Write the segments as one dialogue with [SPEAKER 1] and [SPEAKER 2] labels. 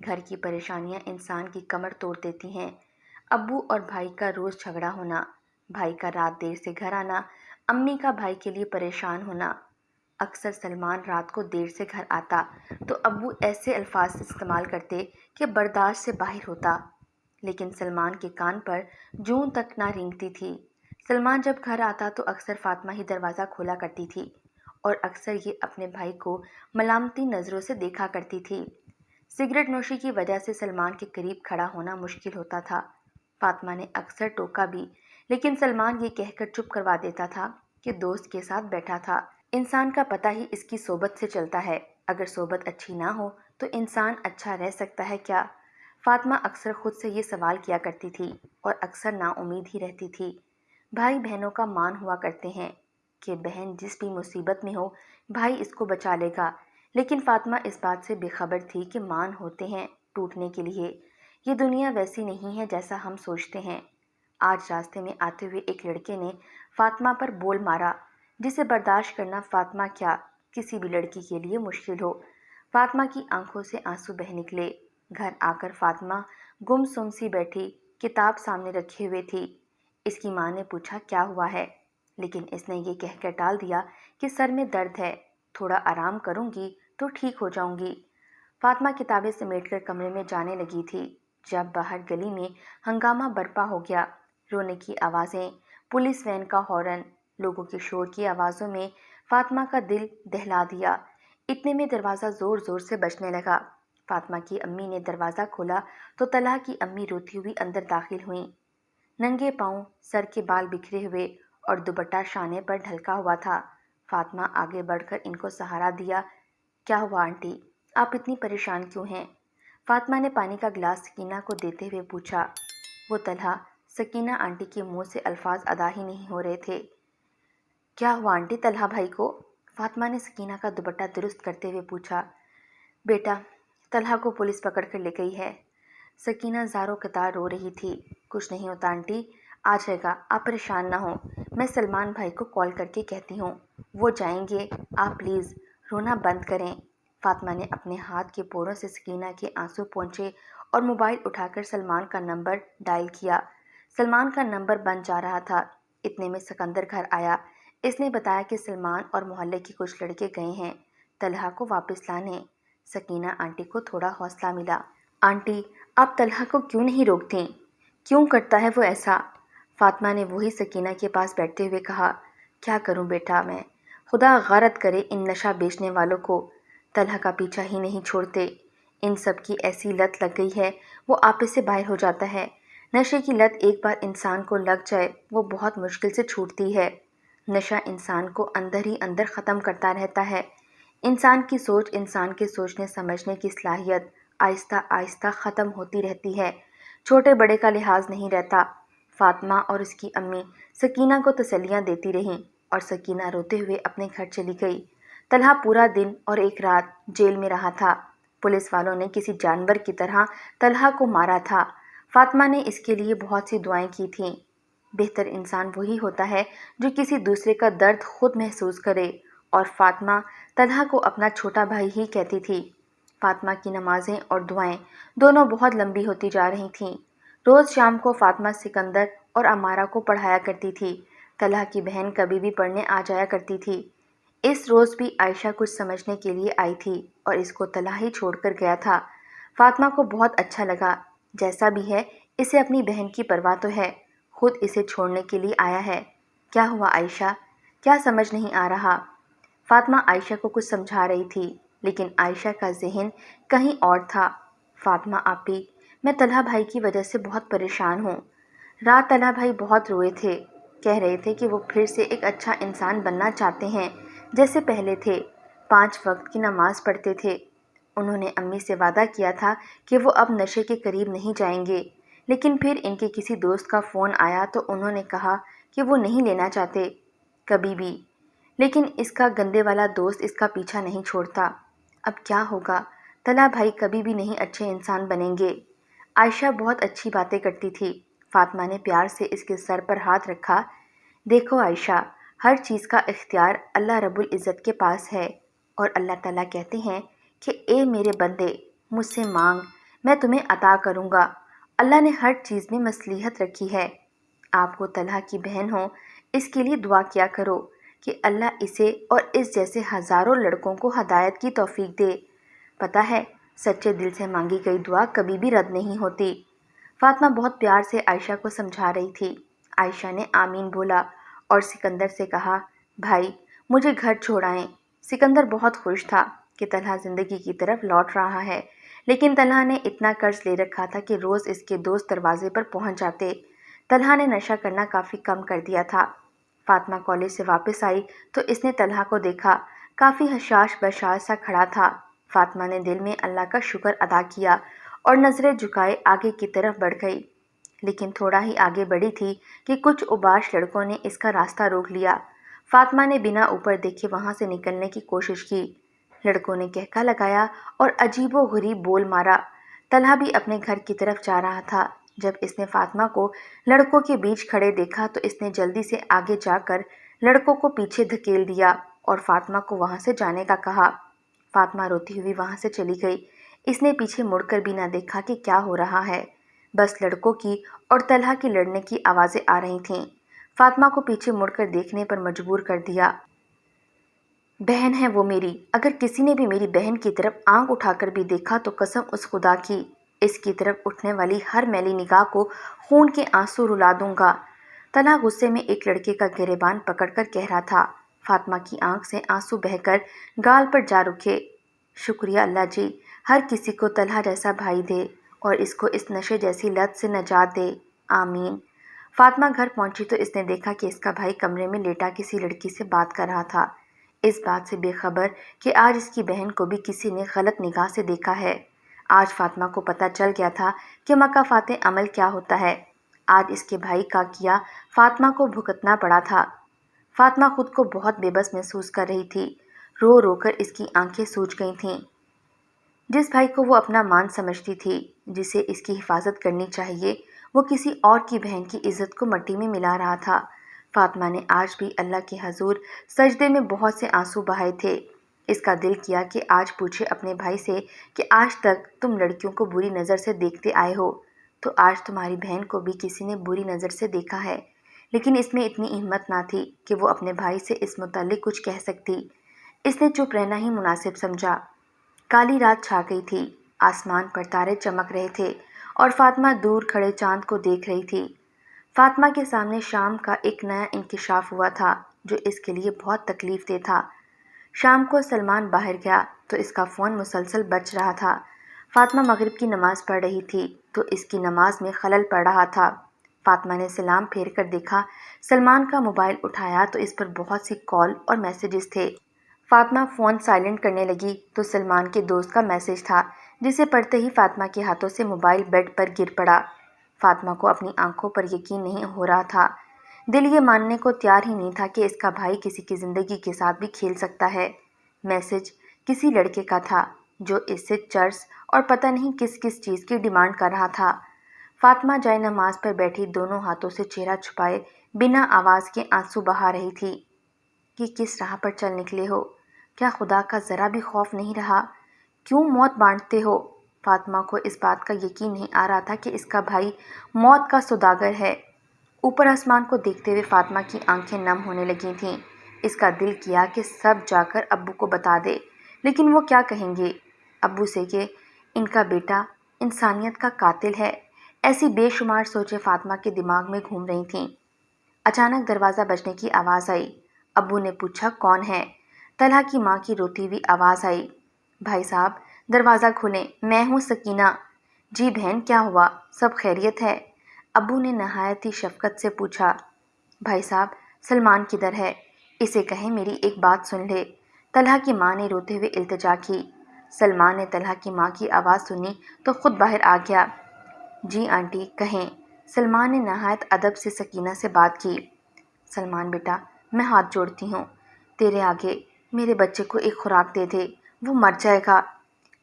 [SPEAKER 1] گھر کی پریشانیاں انسان کی کمر توڑ دیتی ہیں۔ ابو اور بھائی کا روز جھگڑا ہونا، بھائی کا رات دیر سے گھر آنا، امی کا بھائی کے لیے پریشان ہونا۔ اکثر سلمان رات کو دیر سے گھر آتا تو ابو ایسے الفاظ استعمال کرتے کہ برداشت سے باہر ہوتا، لیکن سلمان کے کان پر جون تک نہ رینگتی تھی۔ سلمان جب گھر آتا تو اکثر فاطمہ ہی دروازہ کھولا کرتی تھی اور اکثر یہ اپنے بھائی کو ملامتی نظروں سے دیکھا کرتی تھی۔ سگریٹ نوشی کی وجہ سے سلمان کے قریب کھڑا ہونا مشکل ہوتا تھا۔ فاطمہ نے اکثر ٹوکا بھی، لیکن سلمان یہ کہہ کر چپ کروا دیتا تھا کہ دوست کے ساتھ بیٹھا تھا۔ انسان کا پتہ ہی اس کی صحبت سے چلتا ہے، اگر صحبت اچھی نہ ہو تو انسان اچھا رہ سکتا ہے کیا؟ فاطمہ اکثر خود سے یہ سوال کیا کرتی تھی اور اکثر نا امید ہی رہتی تھی۔ بھائی بہنوں کا مان ہوا کرتے ہیں کہ بہن جس بھی مصیبت میں ہو بھائی اس کو بچا لے گا، لیکن فاطمہ اس بات سے بے خبر تھی کہ مان ہوتے ہیں ٹوٹنے کے لیے۔ یہ دنیا ویسی نہیں ہے جیسا ہم سوچتے ہیں۔ آج راستے میں آتے ہوئے ایک لڑکے نے فاطمہ پر بول مارا، جسے برداشت کرنا فاطمہ کیا کسی بھی لڑکی کے لیے مشکل ہو۔ فاطمہ کی آنکھوں سے آنسو بہہ نکلے۔ گھر آ کر فاطمہ گم سم سی بیٹھی کتاب سامنے رکھے ہوئے تھی۔ اس کی ماں نے پوچھا کیا ہوا ہے، لیکن اس نے یہ کہہ کر ٹال دیا کہ سر میں درد ہے، تھوڑا آرام کروں گی تو ٹھیک ہو جاؤں گی۔ فاطمہ کتابیں سمیٹ کر کمرے میں جانے لگی تھی جب باہر گلی میں ہنگامہ برپا ہو گیا۔ رونے کی آوازیں، پولیس وین کا ہارن، لوگوں کے شور کی آوازوں میں فاطمہ کا دل دہلا دیا۔ اتنے میں دروازہ زور زور سے بجنے لگا۔ فاطمہ کی امی نے دروازہ کھولا تو طلحہ کی امی روتی ہوئی اندر داخل ہوئیں۔ ننگے پاؤں، سر کے بال بکھرے ہوئے اور دوپٹہ شانے پر ڈھلکا ہوا تھا۔ فاطمہ آگے بڑھ کر ان کو سہارا دیا۔ کیا ہوا آنٹی، آپ اتنی پریشان کیوں ہیں؟ فاطمہ نے پانی کا گلاس سکینہ کو دیتے ہوئے پوچھا۔ وہ طلحہ، سکینہ آنٹی کے منہ سے الفاظ ادا ہی نہیں ہو رہے تھے۔ کیا ہوا آنٹی طلحہ بھائی کو؟ فاطمہ نے سکینہ کا دوپٹہ درست کرتے ہوئے پوچھا۔ بیٹا، طلحہ کو پولیس پکڑ کر لے گئی ہے۔ سکینہ زاروں قطار رو رہی تھی۔ کچھ نہیں ہوتا آنٹی، آ جائے گا، آپ پریشان نہ ہوں، میں سلمان بھائی کو کال کر کے کہتی ہوں، وہ جائیں گے، آپ پلیز رونا بند کریں۔ فاطمہ نے اپنے ہاتھ کے پوروں سے سکینہ کے آنسو پونچھے اور موبائل اٹھا کر سلمان کا نمبر ڈائل کیا۔ سلمان کا نمبر بند جا رہا تھا۔ اتنے میں سکندر گھر آیا۔ اس نے بتایا کہ سلمان اور محلے کے کچھ لڑکے گئے ہیں طلحہ کو واپس لانے۔ سکینہ آنٹی کو تھوڑا حوصلہ ملا۔ آنٹی، آپ طلحہ کو کیوں نہیں روکتیں؟ کیوں کرتا ہے وہ ایسا؟ فاطمہ نے وہی سکینہ کے پاس بیٹھتے ہوئے کہا۔ کیا کروں بیٹا میں، خدا غارت کرے ان نشہ بیچنے والوں کو، طلحہ کا پیچھا ہی نہیں چھوڑتے۔ ان سب کی ایسی لت لگ گئی ہے وہ آپے سے باہر ہو جاتا ہے۔ نشے کی لت ایک بار انسان کو لگ جائے وہ بہت مشکل سے چھوٹتی ہے۔ نشہ انسان کو اندر ہی اندر ختم کرتا رہتا ہے۔ انسان کی سوچ، انسان کے سوچنے سمجھنے کی صلاحیت آہستہ آہستہ ختم ہوتی رہتی ہے۔ چھوٹے بڑے کا لحاظ نہیں رہتا۔ فاطمہ اور اس کی امی سکینہ کو تسلیاں دیتی رہیں اور سکینہ روتے ہوئے اپنے گھر چلی گئی۔ طلحہ پورا دن اور ایک رات جیل میں رہا تھا۔ پولیس والوں نے کسی جانور کی طرح طلحہ کو مارا تھا۔ فاطمہ نے اس کے لیے بہت سی دعائیں کی تھیں۔ بہتر انسان وہی ہوتا ہے جو کسی دوسرے کا درد خود محسوس کرے، اور فاطمہ طلحہ کو اپنا چھوٹا بھائی ہی کہتی تھی۔ فاطمہ کی نمازیں اور دعائیں دونوں بہت لمبی ہوتی جا رہی تھیں۔ روز شام کو فاطمہ سکندر اور امارہ کو پڑھایا کرتی تھی۔ طلحہ کی بہن کبھی بھی پڑھنے آ جایا کرتی تھی۔ اس روز بھی عائشہ کچھ سمجھنے کے لیے آئی تھی اور اس کو طلحہ ہی چھوڑ کر گیا تھا۔ فاطمہ کو بہت اچھا لگا، جیسا بھی ہے اسے اپنی بہن کی پرواہ تو ہے، خود اسے چھوڑنے کے لیے آیا ہے۔ کیا ہوا عائشہ، کیا سمجھ نہیں آ رہا؟ فاطمہ عائشہ کو کچھ سمجھا رہی تھی، لیکن عائشہ کا ذہن کہیں اور تھا۔ فاطمہ آپی، میں طلحہ بھائی کی وجہ سے بہت پریشان ہوں۔ رات طلحہ بھائی بہت روئے تھے، کہہ رہے تھے کہ وہ پھر سے ایک اچھا انسان بننا چاہتے ہیں جیسے پہلے تھے، 5 وقت کی نماز پڑھتے تھے۔ انہوں نے امی سے وعدہ کیا تھا کہ وہ اب نشے کے قریب نہیں جائیں گے، لیکن پھر ان کے کسی دوست کا فون آیا تو انہوں نے کہا کہ وہ نہیں لینا چاہتے کبھی بھی، لیکن اس کا گندے والا دوست اس کا پیچھا نہیں چھوڑتا۔ اب کیا ہوگا؟ طلحہ بھائی کبھی بھی نہیں اچھے انسان بنیں گے۔ عائشہ بہت اچھی باتیں کرتی تھی۔ فاطمہ نے پیار سے اس کے سر پر ہاتھ رکھا۔ دیکھو عائشہ، ہر چیز کا اختیار اللہ رب العزت کے پاس ہے، اور اللہ تعالیٰ کہتے ہیں کہ اے میرے بندے، مجھ سے مانگ، میں تمہیں عطا کروں گا۔ اللہ نے ہر چیز میں مصلحت رکھی ہے۔ آپ کو طلحہ کی بہن ہو، اس کے لیے دعا کیا کرو کہ اللہ اسے اور اس جیسے ہزاروں لڑکوں کو ہدایت کی توفیق دے۔ پتہ ہے سچے دل سے مانگی گئی دعا کبھی بھی رد نہیں ہوتی۔ فاطمہ بہت پیار سے عائشہ کو سمجھا رہی تھی۔ عائشہ نے آمین بولا اور سکندر سے کہا، بھائی مجھے گھر چھوڑ آئیں۔ سکندر بہت خوش تھا کہ طلحہ زندگی کی طرف لوٹ رہا ہے، لیکن طلحہ نے اتنا قرض لے رکھا تھا کہ روز اس کے دوست دروازے پر پہنچ جاتے۔ طلحہ نے نشہ کرنا کافی کم کر دیا تھا۔ فاطمہ کالج سے واپس آئی تو اس نے طلحہ کو دیکھا، کافی حشاش بشاش سا کھڑا تھا۔ فاطمہ نے دل میں اللہ کا شکر ادا کیا اور نظریں جھکائے آگے کی طرف بڑھ گئی، لیکن تھوڑا ہی آگے بڑھی تھی کہ کچھ اوباش لڑکوں نے اس کا راستہ روک لیا۔ فاطمہ نے بنا اوپر دیکھے وہاں سے نکلنے کی کوشش کی۔ لڑکوں نے کہکا لگایا اور عجیب و غریب بول مارا۔ طلحہ بھی اپنے گھر کی طرف جا رہا تھا۔ جب اس نے فاطمہ کو لڑکوں کے بیچ کھڑے دیکھا تو اس نے جلدی سے آگے جا کر لڑکوں کو پیچھے دھکیل دیا اور فاطمہ کو وہاں سے جانے کا کہا۔ فاطمہ روتی ہوئی وہاں سے چلی گئی۔ اس نے پیچھے مڑ کر بھی نہ دیکھا کہ کیا ہو رہا ہے، بس لڑکوں کی اور طلحہ کی لڑنے کی آوازیں آ رہی تھیں۔ فاطمہ کو پیچھے مڑ کر دیکھنے پر مجبور کر دیا۔ بہن ہے وہ میری، اگر کسی نے بھی میری بہن کی طرف آنکھ اٹھا کر بھی دیکھا تو قسم اس خدا کی، اس کی طرف اٹھنے والی ہر میلی نگاہ کو خون کے آنسو رلا دوں گا۔ طلحہ غصے میں ایک لڑکے کا گریبان پکڑ کر کہہ رہا تھا۔ فاطمہ کی آنکھ سے آنسو بہہ کر گال پر جا رکے۔ شکریہ اللہ جی، ہر کسی کو طلحہ جیسا بھائی دے اور اس کو اس نشے جیسی لت سے نجات دے، آمین۔ فاطمہ گھر پہنچی تو اس نے دیکھا کہ اس کا بھائی کمرے میں لیٹا کسی لڑکی سے بات کر رہا تھا، اس بات سے بے خبر کہ آج اس کی بہن کو بھی کسی نے غلط نگاہ سے دیکھا ہے۔ آج فاطمہ کو پتہ چل گیا تھا کہ مکافات عمل کیا ہوتا ہے۔ آج اس کے بھائی کا کیا فاطمہ کو بھگتنا پڑا تھا۔ فاطمہ خود کو بہت بے بس محسوس کر رہی تھی۔ رو رو کر اس کی آنکھیں سوج گئی تھیں۔ جس بھائی کو وہ اپنا مان سمجھتی تھی، جسے اس کی حفاظت کرنی چاہیے، وہ کسی اور کی بہن کی عزت کو مٹی میں ملا رہا تھا۔ فاطمہ نے آج بھی اللہ کے حضور سجدے میں بہت سے آنسو بہائے تھے۔ اس کا دل کیا کہ آج پوچھے اپنے بھائی سے کہ آج تک تم لڑکیوں کو بری نظر سے دیکھتے آئے ہو، تو آج تمہاری بہن کو بھی کسی نے بری نظر سے دیکھا ہے۔ لیکن اس میں اتنی ہمت نہ تھی کہ وہ اپنے بھائی سے اس متعلق کچھ کہہ سکتی۔ اس نے چپ رہنا ہی مناسب سمجھا۔ کالی رات چھا گئی تھی، آسمان پر تارے چمک رہے تھے اور فاطمہ دور کھڑے چاند کو دیکھ رہی تھی۔ فاطمہ کے سامنے شام کا ایک نیا انکشاف ہوا تھا جو اس کے لیے بہت تکلیف دہ تھا۔ شام کو سلمان باہر گیا تو اس کا فون مسلسل بج رہا تھا۔ فاطمہ مغرب کی نماز پڑھ رہی تھی تو اس کی نماز میں خلل پڑ رہا تھا۔ فاطمہ نے سلام پھیر کر دیکھا، سلمان کا موبائل اٹھایا تو اس پر بہت سی کال اور میسیجز تھے۔ فاطمہ فون سائلنٹ کرنے لگی تو سلمان کے دوست کا میسیج تھا، جسے پڑھتے ہی فاطمہ کے ہاتھوں سے موبائل بیڈ پر گر پڑا۔ فاطمہ کو اپنی آنکھوں پر یقین نہیں ہو رہا تھا۔ دل یہ ماننے کو تیار ہی نہیں تھا کہ اس کا بھائی کسی کی زندگی کے ساتھ بھی کھیل سکتا ہے۔ میسیج کسی لڑکے کا تھا جو اس سے چرس اور پتہ نہیں کس کس چیز کی ڈیمانڈ کر رہا تھا۔ فاطمہ جائے نماز پر بیٹھی دونوں ہاتھوں سے چہرہ چھپائے بنا آواز کے آنسو بہا رہی تھی۔ یہ کس راہ پر چل نکلے ہو؟ کیا خدا کا ذرا بھی خوف نہیں رہا؟ کیوں موت بانٹتے ہو؟ فاطمہ کو اس بات کا یقین نہیں آ رہا تھا کہ اس کا بھائی موت کا سوداگر ہے۔ اوپر آسمان کو دیکھتے ہوئے فاطمہ کی آنکھیں نم ہونے لگی تھیں۔ اس کا دل کیا کہ سب جا کر ابو کو بتا دے، لیکن وہ کیا کہیں گے ابو سے کہ ان کا بیٹا انسانیت کا قاتل ہے؟ ایسی بے شمار سوچیں فاطمہ کے دماغ میں گھوم رہی تھیں۔ اچانک دروازہ بجنے کی آواز آئی۔ ابو نے پوچھا کون ہے؟ طلحہ کی ماں کی روتی ہوئی آواز آئی، بھائی صاحب دروازہ کھولیں، میں ہوں سکینہ۔ جی بہن کیا ہوا، سب خیریت ہے؟ ابو نے نہایت ہی شفقت سے پوچھا۔ بھائی صاحب سلمان کدھر ہے؟ اسے کہیں میری ایک بات سن لے۔ طلحہ کی ماں نے روتے ہوئے التجا کی۔ سلمان نے طلحہ کی ماں کی آواز سنی تو خود باہر آ گیا۔ جی آنٹی کہیں۔ سلمان نے نہایت ادب سے سکینہ سے بات کی۔ سلمان بیٹا میں ہاتھ جوڑتی ہوں، تیرے آگے میرے بچے کو ایک خوراک دے دے، وہ مر جائے گا۔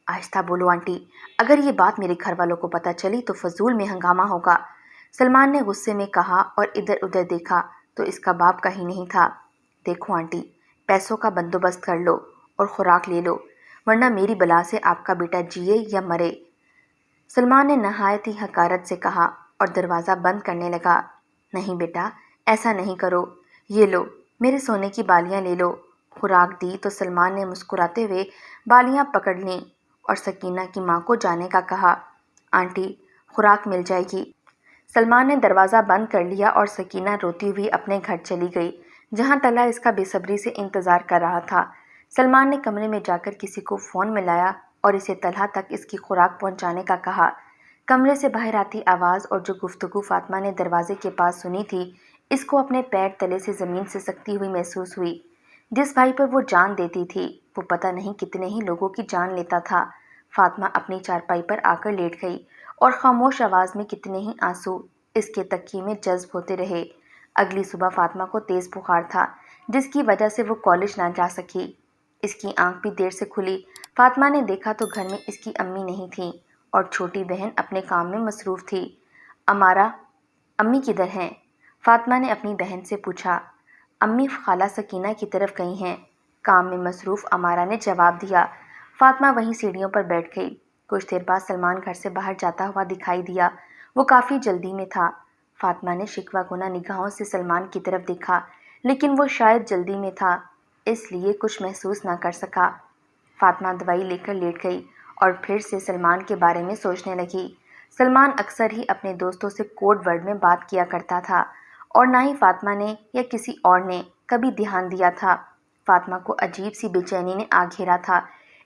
[SPEAKER 1] آہستہ بولو آنٹی، اگر یہ بات میرے گھر والوں کو پتہ چلی تو فضول میں ہنگامہ ہوگا۔ سلمان نے غصے میں کہا اور ادھر ادھر دیکھا تو اس کا باپ کہیں نہیں تھا۔ دیکھو آنٹی، پیسوں کا بندوبست کر لو اور خوراک لے لو، ورنہ میری بلا سے آپ کا بیٹا جیے یا مرے۔ سلمان نے نہایت ہی حقارت سے کہا اور دروازہ بند کرنے لگا۔ نہیں بیٹا، ایسا نہیں کرو، یہ لو میرے سونے کی بالیاں لے لو۔ خوراک دی تو سلمان نے مسکراتے ہوئے بالیاں پکڑ لیں اور سکینہ کی ماں کو جانے کا کہا۔ آنٹی، خوراک مل جائے گی۔ سلمان نے دروازہ بند کر لیا اور سکینہ روتی ہوئی اپنے گھر چلی گئی، جہاں طلحہ اس کا بے صبری سے انتظار کر رہا تھا۔ سلمان نے کمرے میں جا کر کسی کو فون ملایا اور اسے طلحہ تک اس کی خوراک پہنچانے کا کہا۔ کمرے سے باہر آتی آواز اور جو گفتگو فاطمہ نے دروازے کے پاس سنی تھی، اس کو اپنے پیر تلے سے زمین سے سکتی ہوئی محسوس ہوئی۔ جس بھائی پر وہ جان دیتی تھی، وہ پتہ نہیں کتنے ہی لوگوں کی جان لیتا تھا۔ فاطمہ اپنی چارپائی پر آ کر لیٹ گئی اور خاموش آواز میں کتنے ہی آنسو اس کے تکیے میں جذب ہوتے رہے۔ اگلی صبح فاطمہ کو تیز بخار تھا، جس کی وجہ سے وہ کالج نہ جا سکی۔ اس کی آنکھ بھی دیر سے کھلی۔ فاطمہ نے دیکھا تو گھر میں اس کی امی نہیں تھیں اور چھوٹی بہن اپنے کام میں مصروف تھی۔ امارا، امی کدھر ہیں؟ فاطمہ نے اپنی بہن سے پوچھا۔ امی خالہ سکینہ کی طرف گئی ہیں، کام میں مصروف امارا نے جواب دیا۔ فاطمہ وہیں سیڑھیوں پر بیٹھ گئی۔ کچھ دیر بعد سلمان گھر سے باہر جاتا ہوا دکھائی دیا۔ وہ کافی جلدی میں تھا۔ فاطمہ نے شکوہ گناہ نگاہوں سے سلمان کی طرف دیکھا، لیکن وہ شاید جلدی میں تھا، اس لیے کچھ محسوس نہ کر سکا۔ فاطمہ دوائی لے کر لیٹ گئی اور پھر سے سلمان کے بارے میں سوچنے لگی۔ سلمان اکثر ہی اپنے دوستوں سے کوڈ ورڈ میں بات کیا کرتا تھا اور نہ ہی فاطمہ نے یا کسی اور نے کبھی دھیان دیا تھا۔ فاطمہ کو عجیب سی بے چینی نے آ گھیرا تھا۔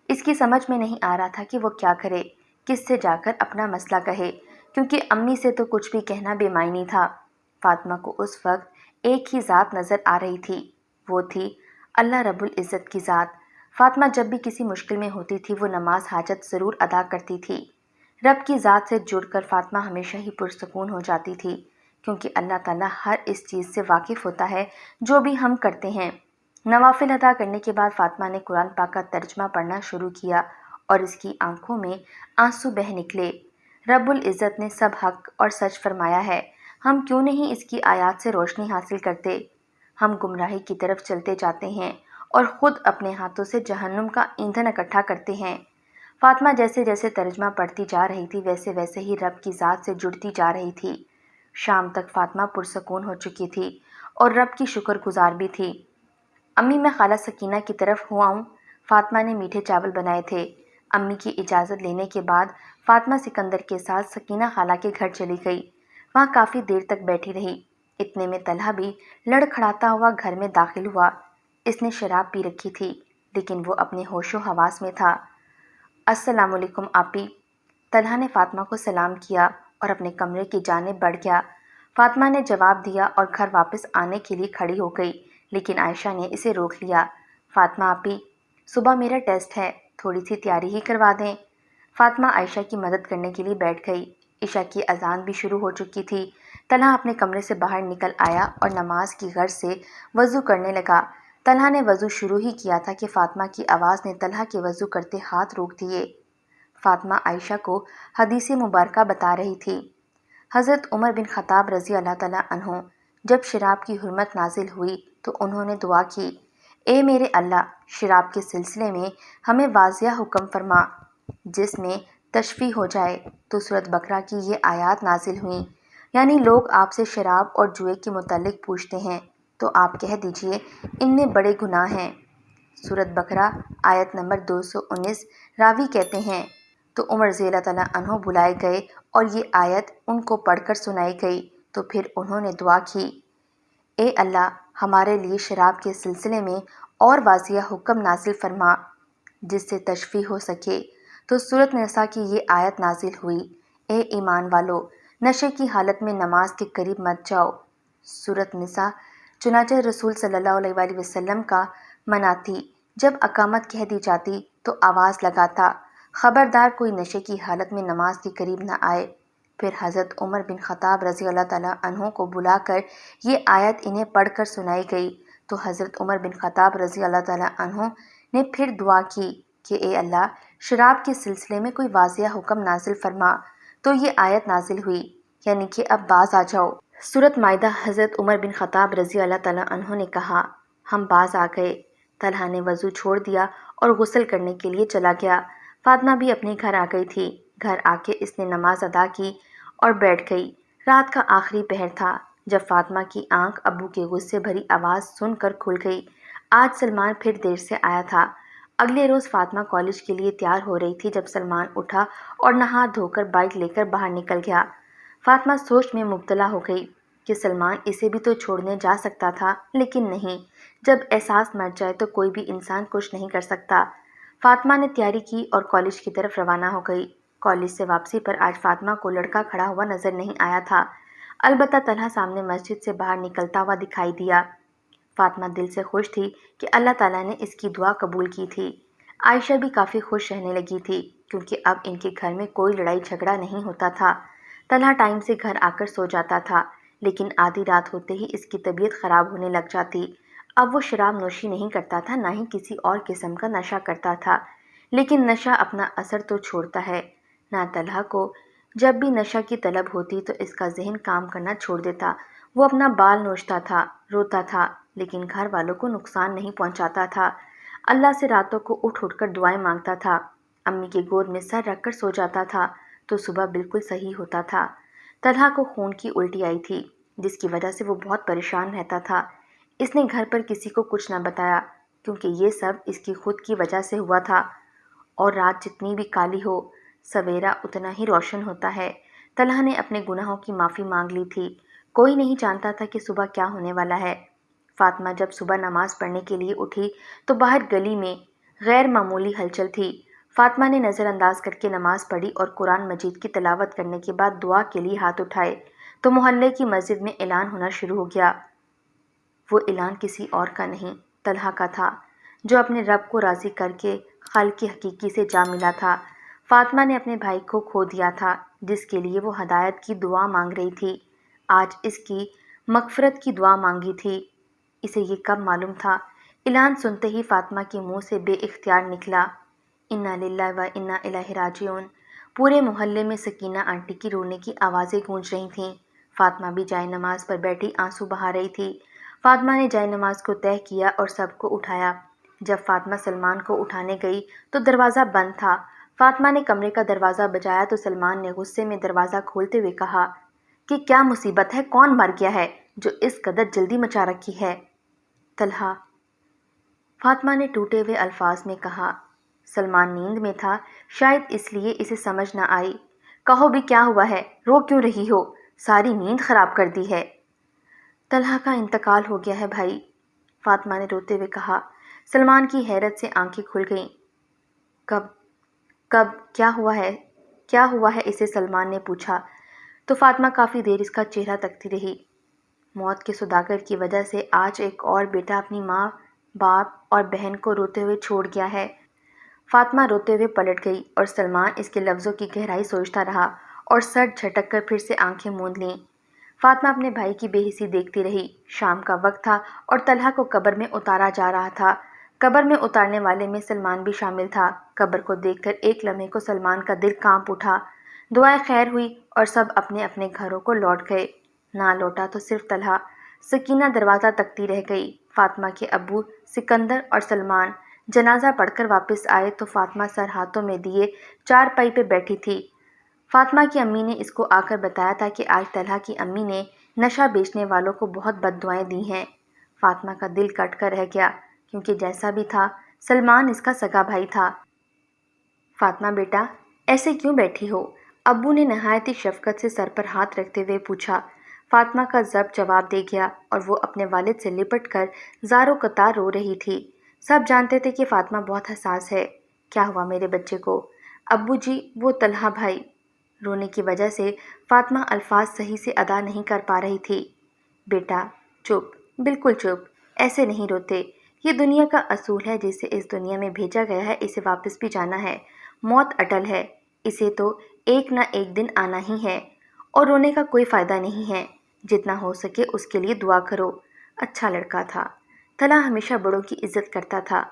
[SPEAKER 1] اس کی سمجھ میں نہیں آ رہا تھا کہ وہ کیا کرے، کس سے جا کر اپنا مسئلہ کہے، کیونکہ امی سے تو کچھ بھی کہنا بے معنی تھا۔ فاطمہ کو اس وقت ایک ہی ذات نظر آ رہی تھی، وہ تھی اللہ رب العزت کی ذات۔ فاطمہ جب بھی کسی مشکل میں ہوتی تھی، وہ نماز حاجت ضرور ادا کرتی تھی۔ رب کی ذات سے جڑ کر فاطمہ ہمیشہ ہی پرسکون ہو جاتی تھی، کیونکہ اللہ تعالیٰ ہر اس چیز سے واقف ہوتا ہے جو بھی ہم کرتے ہیں۔ نوافل ادا کرنے کے بعد فاطمہ نے قرآن پاک کا ترجمہ پڑھنا شروع کیا اور اس کی آنکھوں میں آنسو بہہ نکلے۔ رب العزت نے سب حق اور سچ فرمایا ہے، ہم کیوں نہیں اس کی آیات سے روشنی حاصل کرتے؟ ہم گمراہی کی طرف چلتے جاتے ہیں اور خود اپنے ہاتھوں سے جہنم کا ایندھن اکٹھا کرتے ہیں۔ فاطمہ جیسے جیسے ترجمہ پڑھتی جا رہی تھی، ویسے ویسے ہی رب کی ذات سے جڑتی جا رہی تھی۔ شام تک فاطمہ پرسکون ہو چکی تھی اور رب کی شکر گزار بھی تھی۔ امی، میں خالہ سکینہ کی طرف ہوا ہوں۔ فاطمہ نے میٹھے چاول بنائے تھے۔ امی کی اجازت لینے کے بعد فاطمہ سکندر کے ساتھ سکینہ خالہ کے گھر چلی گئی۔ وہاں کافی دیر تک بیٹھی رہی۔ اتنے میں طلحہ بھی لڑکھڑاتا ہوا گھر میں داخل ہوا۔ اس نے شراب پی رکھی تھی، لیکن وہ اپنے ہوش و حواس میں تھا۔ السلام علیکم آپی۔ طلحہ نے فاطمہ کو سلام کیا اور اپنے کمرے کی جانب بڑھ گیا۔ فاطمہ نے جواب دیا اور گھر واپس آنے کے لیے کھڑی ہو گئی، لیکن عائشہ نے اسے روک لیا۔ فاطمہ آپی، صبح میرا ٹیسٹ ہے، تھوڑی سی تیاری ہی کروا دیں۔ فاطمہ عائشہ کی مدد کرنے کے لیے بیٹھ گئی۔ عشاء کی اذان بھی شروع ہو چکی تھی۔ طلحہ اپنے کمرے سے باہر نکل آیا اور نماز کی غرض سے وضو کرنے لگا۔ طلحہ نے وضو شروع ہی کیا تھا کہ فاطمہ کی آواز نے طلحہ کے وضو کرتے ہاتھ روک دیے۔ فاطمہ عائشہ کو حدیث مبارکہ بتا رہی تھی۔ حضرت عمر بن خطاب رضی اللہ تعالیٰ عنہ جب شراب کی حرمت نازل ہوئی تو انہوں نے دعا کی، اے میرے اللہ، شراب کے سلسلے میں ہمیں واضح حکم فرما جس میں تشفیع ہو جائے۔ تو سورۃ بقرہ کی یہ آیات نازل ہوئیں، یعنی لوگ آپ سے شراب اور جوئے کے متعلق پوچھتے ہیں تو آپ کہہ دیجئے ان میں بڑے گناہ ہیں۔ سورۃ بقرہ آیت نمبر 219۔ راوی کہتے ہیں تو عمر رضی اللہ تعالیٰ عنہ بلائے گئے اور یہ آیت ان کو پڑھ کر سنائی گئی تو پھر انہوں نے دعا کی، اے اللہ، ہمارے لیے شراب کے سلسلے میں اور واضح حکم نازل فرما جس سے تشفیع ہو سکے۔ تو سورۃ نساء کی یہ آیت نازل ہوئی، اے ایمان والو، نشے کی حالت میں نماز کے قریب مت جاؤ۔ سورۃ نساء۔ چنانچہ رسول صلی اللہ علیہ وآلہ وسلم کا منع تھی، جب اقامت کہہ دی جاتی تو آواز لگاتا، خبردار کوئی نشے کی حالت میں نماز کے قریب نہ آئے۔ پھر حضرت عمر بن خطاب رضی اللہ تعالیٰ عنہ کو بلا کر یہ آیت انہیں پڑھ کر سنائی گئی تو حضرت عمر بن خطاب رضی اللہ تعالیٰ عنہ نے پھر دعا کی کہ اے اللہ، شراب کے سلسلے میں کوئی واضح حکم نازل فرما۔ تو یہ آیت نازل ہوئی، یعنی کہ اب باز آ جاؤ۔ سورۃ مائدہ۔ حضرت عمر بن خطاب رضی اللہ تعالیٰ عنہ نے کہا، ہم باز آ گئے۔ طلحہ نے وضو چھوڑ دیا اور غسل کرنے کے لیے چلا گیا۔ فاطمہ بھی اپنے گھر آ گئی تھی۔ گھر آ کے اس نے نماز ادا کی اور بیٹھ گئی۔ رات کا آخری پہر تھا جب فاطمہ کی آنکھ ابو کے غصے بھری آواز سن کر کھل گئی۔ آج سلمان پھر دیر سے آیا تھا۔ اگلے روز فاطمہ کالج کے لیے تیار ہو رہی تھی جب سلمان اٹھا اور نہا دھو کر بائک لے کر باہر نکل گیا۔ فاطمہ سوچ میں مبتلا ہو گئی کہ سلمان اسے بھی تو چھوڑنے جا سکتا تھا، لیکن نہیں۔ جب احساس مر جائے تو کوئی بھی انسان کچھ نہیں کر سکتا۔ فاطمہ نے تیاری کی اور کالج کی طرف روانہ ہو گئی۔ کالج سے واپسی پر آج فاطمہ کو لڑکا کھڑا ہوا نظر نہیں آیا تھا، البتہ طلحہ سامنے مسجد سے باہر نکلتا ہوا دکھائی دیا۔ فاطمہ دل سے خوش تھی کہ اللہ تعالیٰ نے اس کی دعا قبول کی تھی۔ عائشہ بھی کافی خوش رہنے لگی تھی کیونکہ اب ان کے گھر میں کوئی لڑائی جھگڑا نہیں ہوتا تھا۔ طلحہ ٹائم سے گھر آ کر سو جاتا تھا، لیکن آدھی رات ہوتے ہی اس کی طبیعت خراب ہونے لگ جاتی۔ اب وہ شراب نوشی نہیں کرتا تھا، نہ ہی کسی اور قسم کا نشہ کرتا تھا، لیکن نشہ اپنا اثر تو چھوڑتا ہے نہ۔ طلحہ کو جب بھی نشہ کی طلب ہوتی تو اس کا ذہن کام کرنا چھوڑ دیتا۔ وہ اپنا بال نوچتا تھا، روتا تھا، لیکن گھر والوں کو نقصان نہیں پہنچاتا تھا۔ اللہ سے راتوں کو اٹھ اٹھ کر دعائیں مانگتا تھا۔ امی کے گود میں سر رکھ کر سو جاتا تھا تو صبح بالکل صحیح ہوتا تھا۔ طلحہ کو خون کی الٹی آئی تھی جس کی وجہ سے وہ بہت پریشان رہتا تھا۔ اس نے گھر پر کسی کو کچھ نہ بتایا کیونکہ یہ سب اس کی خود کی وجہ سے ہوا تھا، اور رات جتنی بھی کالی ہو سویرا اتنا ہی روشن ہوتا ہے۔ طلحہ نے اپنے گناہوں کی معافی مانگ لی تھی۔ کوئی نہیں جانتا تھا کہ صبح کیا ہونے والا ہے۔ فاطمہ جب صبح نماز پڑھنے کے لیے اٹھی تو باہر گلی میں غیر معمولی ہلچل تھی۔ فاطمہ نے نظر انداز کر کے نماز پڑھی اور قرآن مجید کی تلاوت کرنے کے بعد دعا کے لیے ہاتھ اٹھائے تو محلے کی مسجد میں اعلان ہونا شروع ہو گیا۔ وہ اعلان کسی اور کا نہیں، طلحہ کا تھا، جو اپنے رب کو راضی کر کے خالق حقیقی سے جا ملا تھا۔ فاطمہ نے اپنے بھائی کو کھو دیا تھا جس کے لیے وہ ہدایت کی دعا مانگ رہی تھی۔ آج اس کی مغفرت کی دعا مانگی تھی۔ اسے یہ کب معلوم تھا؟ اعلان سنتے ہی فاطمہ کے منہ سے بے اختیار نکلا، انا للہ و انا الیہ راجعون۔ پورے محلے میں سکینہ آنٹی کی رونے کی آوازیں گونج رہی تھیں۔ فاطمہ بھی جائے نماز پر بیٹھی آنسو بہا رہی تھی۔ فاطمہ نے جائے نماز کو طے کیا اور سب کو اٹھایا۔ جب فاطمہ سلمان کو اٹھانے گئی تو دروازہ بند تھا۔ فاطمہ نے کمرے کا دروازہ بجایا تو سلمان نے غصے میں دروازہ کھولتے ہوئے کہا کہ کیا مصیبت ہے، کون مر گیا ہے جو اس قدر جلدی مچا رکھی ہے؟ طلحہ، فاطمہ نے ٹوٹے ہوئے الفاظ میں کہا۔ سلمان نیند میں تھا، شاید اس لیے اسے سمجھ نہ آئی۔ کہو بھی کیا ہوا ہے، رو کیوں رہی ہو؟ ساری نیند خراب کر دی ہے۔ طلحہ کا انتقال ہو گیا ہے بھائی، فاطمہ نے روتے ہوئے کہا۔ سلمان کی حیرت سے آنکھیں کھل گئیں۔ کب کیا ہوا ہے اسے؟ سلمان نے پوچھا تو فاطمہ کافی دیر اس کا چہرہ تکتی رہی۔ موت کے سوداگر کی وجہ سے آج ایک اور بیٹا اپنی ماں، باپ اور بہن کو روتے ہوئے چھوڑ گیا ہے۔ فاطمہ روتے ہوئے پلٹ گئی اور سلمان اس کے لفظوں کی گہرائی سوچتا رہا اور سر جھٹک کر پھر سے آنکھیں موند لیں۔ فاطمہ اپنے بھائی کی بے حسی دیکھتی رہی۔ شام کا وقت تھا اور طلحہ کو قبر میں اتارا جا رہا تھا۔ قبر میں اتارنے والے میں سلمان بھی شامل تھا۔ قبر کو دیکھ کر ایک لمحے کو سلمان کا دل کانپ اٹھا۔ دعائیں خیر ہوئی اور سب اپنے اپنے گھروں کو لوٹ گئے۔ نہ لوٹا تو صرف طلحہ۔ سکینہ دروازہ تکتی رہ گئی۔ فاطمہ کے ابو سکندر اور سلمان جنازہ پڑھ کر واپس آئے تو فاطمہ سر ہاتھوں میں دیے چارپائی پہ بیٹھی تھی۔ فاطمہ کی امی نے اس کو آ کر بتایا تھا کہ آج طلحہ کی امی نے نشہ بیچنے والوں کو بہت بد دعائیں دی ہیں۔ فاطمہ کا دل کٹ کر رہ گیا کیونکہ جیسا بھی تھا سلمان اس کا سگا بھائی تھا۔ فاطمہ بیٹا، ایسے کیوں بیٹھی ہو؟ ابو نے نہایت ہی شفقت سے سر پر ہاتھ رکھتے ہوئے پوچھا۔ فاطمہ کا ضبط جواب دے گیا اور وہ اپنے والد سے لپٹ کر زاروں قطار رو رہی تھی۔ سب جانتے تھے کہ فاطمہ بہت حساس ہے۔ کیا ہوا میرے بچے کو؟ ابو جی، وہ طلحہ بھائی۔ رونے کی وجہ سے فاطمہ الفاظ صحیح سے ادا نہیں کر پا رہی تھی۔ بیٹا چپ، بالکل چپ، ایسے نہیں روتے۔ یہ دنیا کا اصول ہے، جسے اس دنیا میں بھیجا گیا ہے اسے واپس بھی جانا ہے۔ موت اٹل ہے، اسے تو ایک نہ ایک دن آنا ہی ہے، اور رونے کا کوئی فائدہ نہیں ہے۔ جتنا ہو سکے اس کے لیے دعا کرو۔ اچھا لڑکا تھا۔ طلحہ ہمیشہ بڑوں کی عزت کرتا تھا،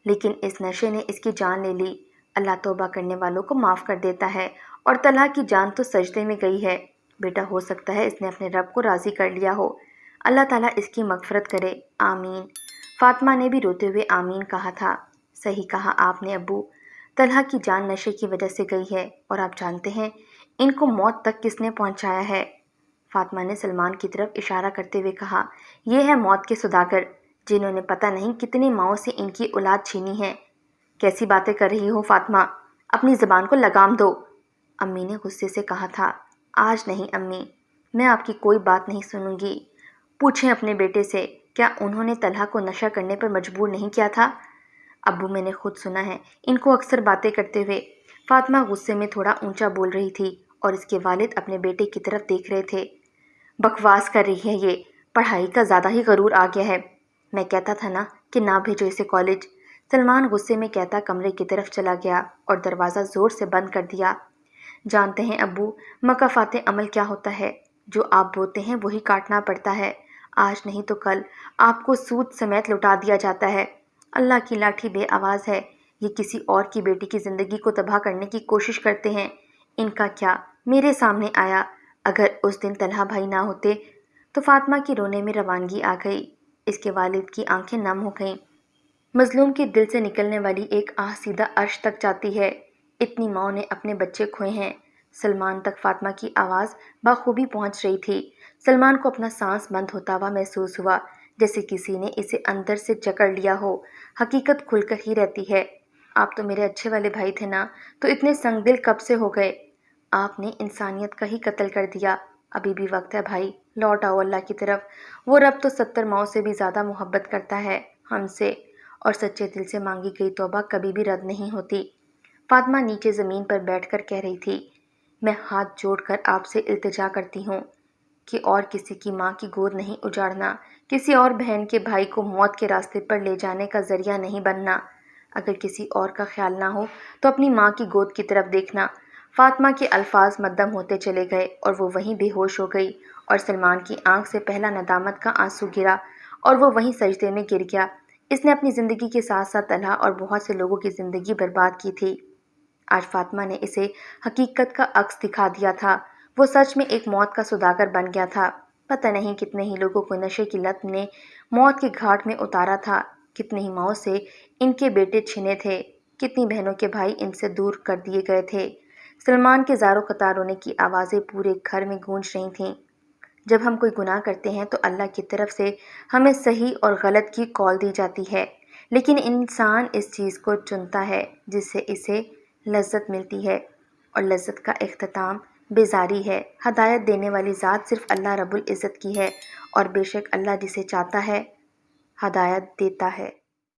[SPEAKER 1] لیکن اس نشے نے اس کی جان لے لی۔ اللہ توبہ کرنے والوں کو معاف کر دیتا ہے، اور طلحہ کی جان تو سجدے میں گئی ہے۔ بیٹا ہو سکتا ہے اس نے اپنے رب کو راضی کر لیا ہو، اللہ تعالیٰ اس کی مغفرت کرے، آمین۔ فاطمہ نے بھی روتے ہوئے آمین کہا تھا۔ صحیح کہا آپ نے ابو۔ طلحہ کی جان نشے کی وجہ سے گئی ہے، اور آپ جانتے ہیں ان کو موت تک کس نے پہنچایا ہے؟ فاطمہ نے سلمان کی طرف اشارہ کرتے ہوئے کہا، یہ ہے موت کے سوداگر، جنہوں نے پتہ نہیں کتنی ماؤں سے ان کی اولاد چھینی ہے۔ کیسی باتیں کر رہی ہو فاطمہ، اپنی زبان کو لگام دو، امی نے غصے سے کہا تھا۔ آج نہیں امی، میں آپ کی کوئی بات نہیں سنوں گی۔ پوچھیں اپنے بیٹے سے، کیا انہوں نے طلحہ کو نشہ کرنے پر مجبور نہیں کیا تھا؟ ابو میں نے خود سنا ہے ان کو اکثر باتیں کرتے ہوئے۔ فاطمہ غصے میں تھوڑا اونچا بول رہی تھی اور اس کے والد اپنے بیٹے کی طرف دیکھ رہے تھے۔ بکواس کر رہی ہے یہ، پڑھائی کا زیادہ ہی غرور آ گیا ہے۔ میں کہتا تھا نا کہ نہ بھیجو اسے کالج۔ سلمان غصے میں کہتا کمرے کی طرف چلا گیا اور دروازہ زور سے بند کر دیا۔ جانتے ہیں ابو، مکافات عمل کیا ہوتا ہے؟ جو آپ بوتے ہیں وہی کاٹنا پڑتا ہے۔ آج نہیں تو کل آپ کو سود سمیت لوٹا دیا جاتا ہے۔ اللہ کی لاٹھی بے آواز ہے، یہ کسی اور کی بیٹی کی زندگی کو تباہ کرنے کی کوشش کرتے ہیں۔ ان کا کیا میرے سامنے آیا؟ اگر اس دن طلحہ بھائی نہ ہوتے تو فاطمہ کی رونے میں روانگی آ گئی۔ اس کے والد کی آنکھیں نم ہو گئیں۔ مظلوم کے دل سے نکلنے والی ایک آہ سیدھا عرش تک جاتی ہے۔ اتنی ماؤں نے اپنے بچے کھوئے ہیں۔ سلمان تک فاطمہ کی آواز بخوبی پہنچ رہی تھی۔ سلمان کو اپنا سانس بند ہوتا ہوا محسوس ہوا، جیسے کسی نے اسے اندر سے جکڑ لیا ہو۔ حقیقت کھل کر ہی رہتی ہے۔ آپ تو میرے اچھے والے بھائی تھے نا، تو اتنے سنگ دل کب سے ہو گئے؟ آپ نے انسانیت کا ہی قتل کر دیا۔ ابھی بھی وقت ہے بھائی، لوٹ آؤ اللہ کی طرف۔ وہ رب تو 70 ماؤں سے بھی زیادہ محبت کرتا ہے ہم سے، اور سچے دل سے مانگی گئی توبہ کبھی بھی رد نہیں ہوتی۔ فاطمہ نیچے زمین پر بیٹھ کر کہہ رہی تھی، میں ہاتھ جوڑ کر آپ سے التجا کرتی ہوں کہ اور کسی کی ماں کی گود نہیں اجاڑنا، کسی اور بہن کے بھائی کو موت کے راستے پر لے جانے کا ذریعہ نہیں بننا۔ اگر کسی اور کا خیال نہ ہو تو اپنی ماں کی گود کی طرف دیکھنا۔ فاطمہ کے الفاظ مدھم ہوتے چلے گئے اور وہ وہیں بے ہوش ہو گئی، اور سلمان کی آنکھ سے پہلا ندامت کا آنسو گرا اور وہ وہیں سجدے میں گر گیا۔ اس نے اپنی زندگی کے ساتھ ساتھ طلحہ اور بہت سے لوگوں کی زندگی برباد کی تھی۔ آج فاطمہ نے اسے حقیقت کا عکس دکھا دیا تھا۔ وہ سچ میں ایک موت کا سوداگر بن گیا تھا۔ پتہ نہیں کتنے ہی لوگوں کو نشے کی لت نے موت کے گھاٹ میں اتارا تھا، کتنی ہی ماؤں سے ان کے بیٹے چھنے تھے، کتنی بہنوں کے بھائی ان سے دور کر دیے گئے تھے۔ سلمان کے زاروں قطار رونے کی آوازیں پورے گھر میں گونج رہی تھیں۔ جب ہم کوئی گناہ کرتے ہیں تو اللہ کی طرف سے ہمیں صحیح اور غلط کی کال دی جاتی ہے، لیکن انسان اس چیز کو چنتا ہے جس سے اسے لذت ملتی ہے، اور لذت کا اختتام بیزاری ہے۔ ہدایت دینے والی ذات صرف اللہ رب العزت کی ہے، اور بے شک اللہ جسے چاہتا ہے ہدایت دیتا ہے۔